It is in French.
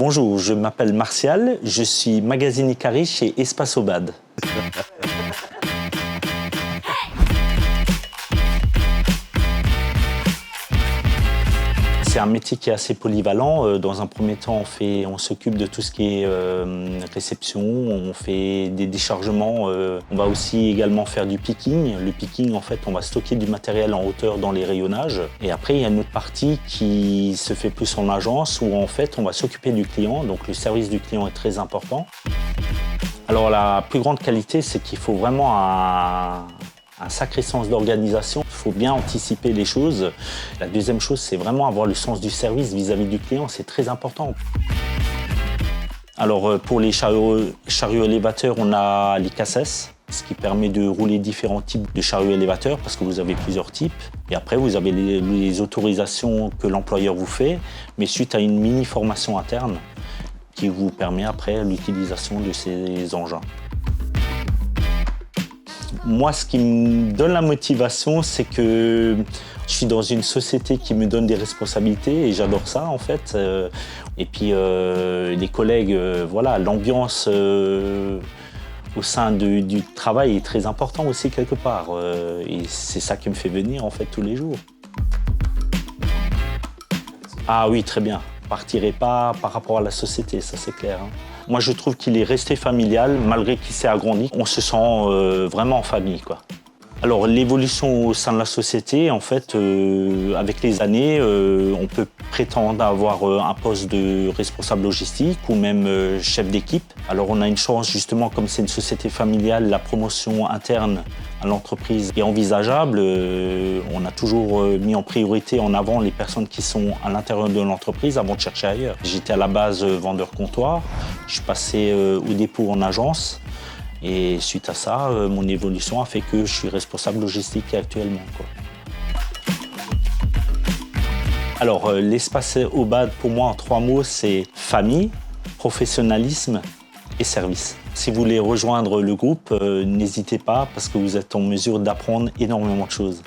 Bonjour, je m'appelle Martial, je suis magasinier carré chez Espace Aubade. C'est un métier qui est assez polyvalent. Dans un premier temps, on s'occupe de tout ce qui est réception, on fait des déchargements. On va aussi également faire du picking. Le picking, en fait, on va stocker du matériel en hauteur dans les rayonnages. Et après, il y a une autre partie qui se fait plus en agence où en fait, on va s'occuper du client. Donc le service du client est très important. Alors la plus grande qualité, c'est qu'il faut vraiment un sacré sens d'organisation. Il faut bien anticiper les choses. La deuxième chose, c'est vraiment avoir le sens du service vis-à-vis du client. C'est très important. Alors pour les chariots élévateurs, on a les CACES, ce qui permet de rouler différents types de chariots élévateurs parce que vous avez plusieurs types. Et après, vous avez les autorisations que l'employeur vous fait, mais suite à une mini-formation interne qui vous permet après l'utilisation de ces engins. Moi, ce qui me donne la motivation, c'est que je suis dans une société qui me donne des responsabilités et j'adore ça en fait. Et puis les collègues, voilà, l'ambiance au sein du travail est très important aussi quelque part. Et c'est ça qui me fait venir en fait tous les jours. Ah oui, très bien. Partirait pas par rapport à la société, ça c'est clair. Hein. Moi je trouve qu'il est resté familial malgré qu'il s'est agrandi. On se sent vraiment en famille, quoi. Alors l'évolution au sein de la société, en fait, avec les années, on peut prétendre avoir un poste de responsable logistique ou même chef d'équipe. Alors on a une chance justement, comme c'est une société familiale, la promotion interne à l'entreprise est envisageable. On a toujours mis en priorité en avant les personnes qui sont à l'intérieur de l'entreprise avant de chercher ailleurs. J'étais à la base vendeur comptoir, je suis passé au dépôt en agence. Et suite à ça, mon évolution a fait que je suis responsable logistique actuellement, quoi. Alors, l'espace Aubade, pour moi, en 3 mots, c'est famille, professionnalisme et service. Si vous voulez rejoindre le groupe, n'hésitez pas parce que vous êtes en mesure d'apprendre énormément de choses.